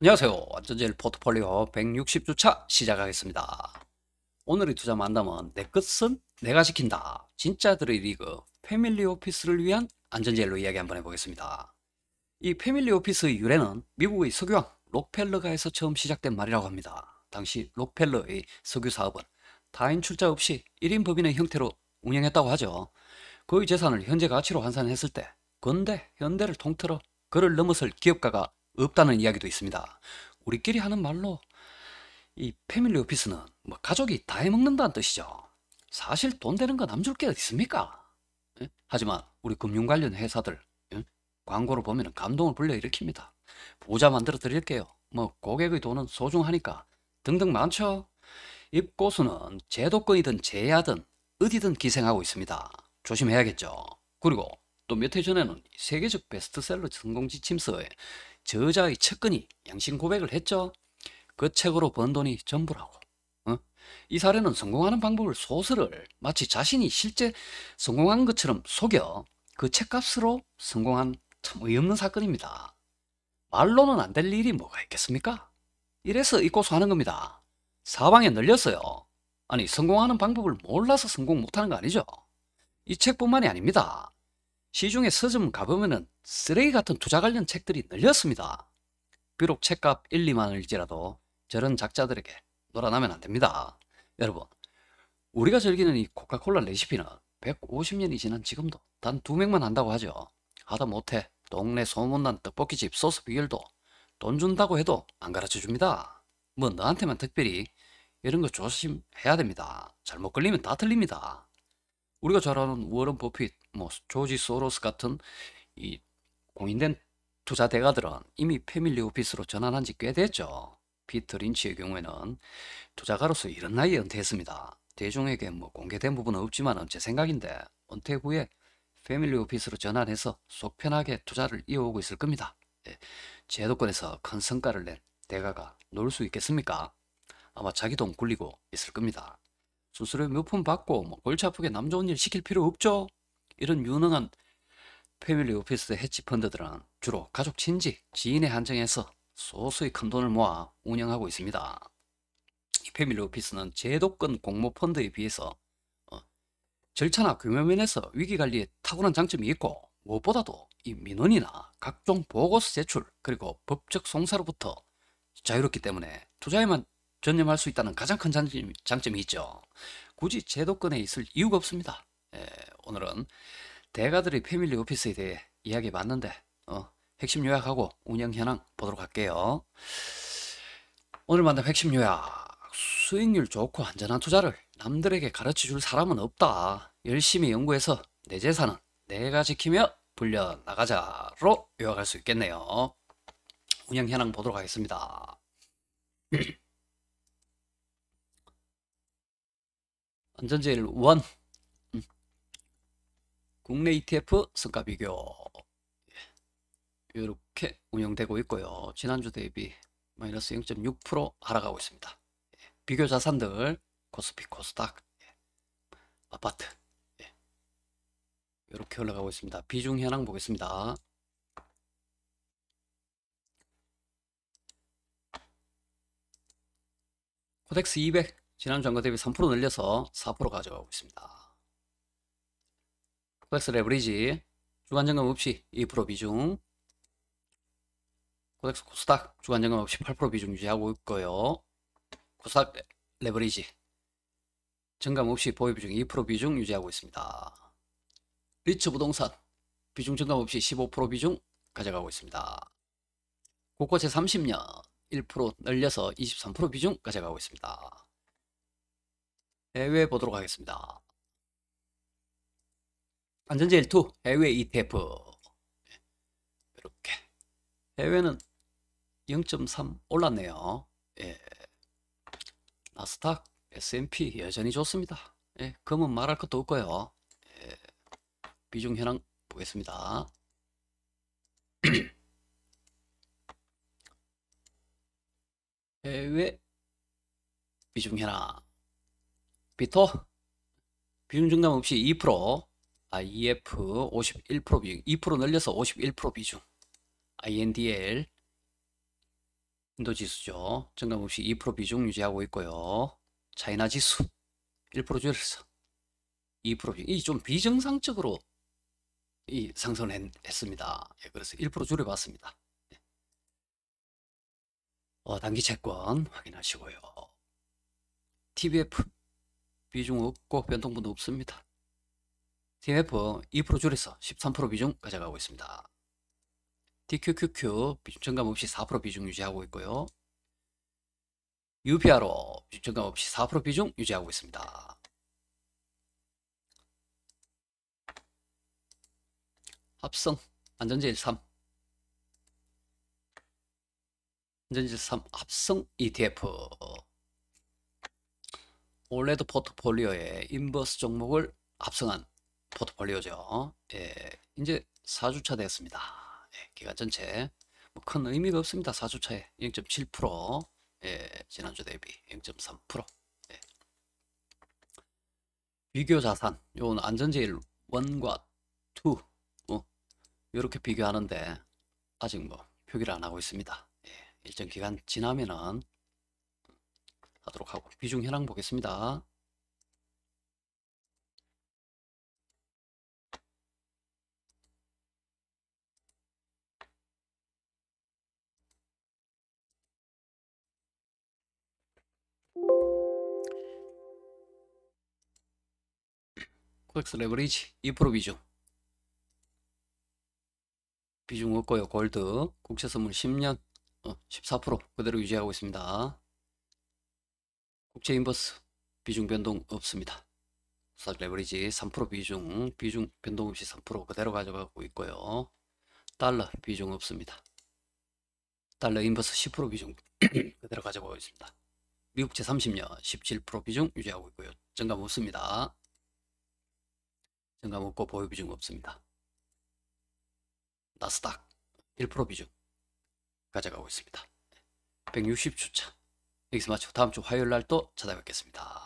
안녕하세요. 완전제일 포트폴리오 160주차 시작하겠습니다. 오늘의 투자 만남은 내 것은 내가 지킨다. 진짜들의 리그 패밀리 오피스를 위한 안전제일로 이야기 한번 해보겠습니다. 이 패밀리 오피스의 유래는 미국의 석유왕 록펠러가에서 처음 시작된 말이라고 합니다. 당시 록펠러의 석유 사업은 타인 출자 없이 1인 법인의 형태로 운영했다고 하죠. 그의 재산을 현재 가치로 환산했을 때 근대, 현대를 통틀어 그를 넘어설 기업가가 없다는 이야기도 있습니다. 우리끼리 하는 말로 이 패밀리 오피스는 뭐 가족이 다 해먹는다는 뜻이죠. 사실 돈 되는 건 남줄 게 어디 있습니까? 예? 하지만 우리 금융 관련 회사들 광고를 보면 감동을 불러일으킵니다. 부자 만들어 드릴게요. 뭐 고객의 돈은 소중하니까 등등 많죠. 입고수는 제도권이든 제야든 어디든 기생하고 있습니다. 조심해야겠죠. 그리고 또 몇 해 전에는 세계적 베스트셀러 성공 지침서에 저자의 측근이 양심 고백을 했죠. 그 책으로 번 돈이 전부라고. 어? 이 사례는 성공하는 방법을 소설을 마치 자신이 실제 성공한 것처럼 속여 그 책값으로 성공한 참 어이없는 사건입니다. 말로는 안 될 일이 뭐가 있겠습니까? 이래서 이 고소하는 겁니다. 사방에 널렸어요. 아니, 성공하는 방법을 몰라서 성공 못하는 거 아니죠? 이 책뿐만이 아닙니다. 시중에 서점 가보면은 쓰레기 같은 투자 관련 책들이 널렸습니다. 비록 책값 1, 2만 원일지라도 저런 작자들에게 놀아나면 안 됩니다. 여러분, 우리가 즐기는 이 코카콜라 레시피는 150년이 지난 지금도 단 2명만 한다고 하죠. 하다 못해 동네 소문난 떡볶이집 소스 비결도 돈 준다고 해도 안 가르쳐 줍니다. 뭐 너한테만 특별히 이런 거 조심해야 됩니다. 잘못 걸리면 다 틀립니다. 우리가 잘 아는 워런 버핏, 뭐 조지 소로스 같은 이 공인된 투자 대가들은 이미 패밀리 오피스로 전환한 지 꽤 됐죠. 피터 린치의 경우에는 투자가로서 이런 나이에 은퇴했습니다. 대중에게 뭐 공개된 부분은 없지만 제 생각인데 은퇴 후에 패밀리 오피스로 전환해서 속 편하게 투자를 이어오고 있을 겁니다. 예, 제도권에서 큰 성과를 낸 대가가 놀 수 있겠습니까? 아마 자기 돈 굴리고 있을 겁니다. 수수료 몇 푼 받고 뭐 골치 아프게 남 좋은 일 시킬 필요 없죠. 이런 유능한 패밀리 오피스 해치 펀드들은 주로 가족 친지, 지인에 한정해서 소수의 큰 돈을 모아 운영하고 있습니다. 이 패밀리 오피스는 제도권 공모 펀드에 비해서 어, 절차나 규모 면에서 위기 관리에 탁월한 장점이 있고 무엇보다도 이 민원이나 각종 보고서 제출 그리고 법적 송사로부터 자유롭기 때문에 투자에만 전념할 수 있다는 가장 큰 장점이 있죠. 굳이 제도권에 있을 이유가 없습니다. 오늘은 대가들의 패밀리 오피스에 대해 이야기 봤는데 핵심 요약하고 운영 현황 보도록 할게요. 오늘 만난 핵심 요약. 수익률 좋고 안전한 투자를 남들에게 가르쳐 줄 사람은 없다. 열심히 연구해서 내 재산은 내가 지키며 불려나가자로 요약할 수 있겠네요. 운영 현황 보도록 하겠습니다. 안전제일 1. 국내 ETF 성과 비교. 이렇게 운영되고 있고요. 지난주 대비 마이너스 0.6% 하락하고 있습니다. 비교 자산들 코스피, 코스닥, 아파트 이렇게 올라가고 있습니다. 비중 현황 보겠습니다. 코덱스 200 지난주 전과 대비 3% 늘려서 4% 가져가고 있습니다. 코덱스 레버리지 주간 점검 없이 2% 비중. 코덱스 코스닥 주간 점검 없이 8% 비중 유지하고 있고요. 코스닥 레버리지 증감 없이 보유 비중 2% 비중 유지하고 있습니다. 리츠 부동산 비중 증감 없이 15% 비중 가져가고 있습니다. 국고채 30년 1% 늘려서 23% 비중 가져가고 있습니다. 해외 보도록 하겠습니다. 안전제일 2 해외 ETF 이렇게 해외는 0.3 올랐네요. 나스닥, S&P 여전히 좋습니다. 금은 말할 것도 없고요. 비중 현황 보겠습니다. 해외 비중 현황. 비토 비중 증감 없이 2%, IEF 51% 비중, 2% 늘려서 51% 비중, INDL 인도 지수죠. 증감 없이 2% 비중 유지하고 있고요. 차이나 지수 1% 줄였어. 2% 비중. 이 좀 비정상적으로 이 상승을 했습니다. 예, 그래서 1% 줄여봤습니다. 단기 채권 확인하시고요. TBF 비중 없고 변동분도 없습니다. TMF 2% 줄여서 13% 비중 가져가고 있습니다. DQQQ 비중 증감 없이 4% 비중 유지하고 있고요. UPRO 비중 증감 없이 4% 비중 유지하고 있습니다. 합성 안전제일 3 안전제일 3 합성 ETF 올레드 포트폴리오에 인버스 종목을 합성한 포트폴리오죠. 예, 이제 4주차 됐습니다. 예, 기간 전체 뭐 큰 의미가 없습니다. 4주차에 0.7%, 예, 지난주 대비 0.3%. 예. 비교 자산, 요건 안전제일 1과 2, 이렇게 비교하는데 아직 뭐 표기를 안 하고 있습니다. 예, 일정 기간 지나면은 하도록 하고 비중 현황 보겠습니다. 코덱스 레버리지 2% 비중 없고요. 골드 국채선물 10년 14% 그대로 유지하고 있습니다. 국채 인버스 비중 변동 없습니다. 수학 레버리지 3% 비중 변동 없이 3% 그대로 가져가고 있고요. 달러 비중 없습니다. 달러 인버스 10% 비중 그대로 가져가고 있습니다. 미국채 30년 17% 비중 유지하고 있고요. 증감 없습니다. 증감 없고 보유 비중 없습니다. 나스닥 1% 비중 가져가고 있습니다. 160주차 여기서 마치고 다음 주 화요일 날 또 찾아뵙겠습니다.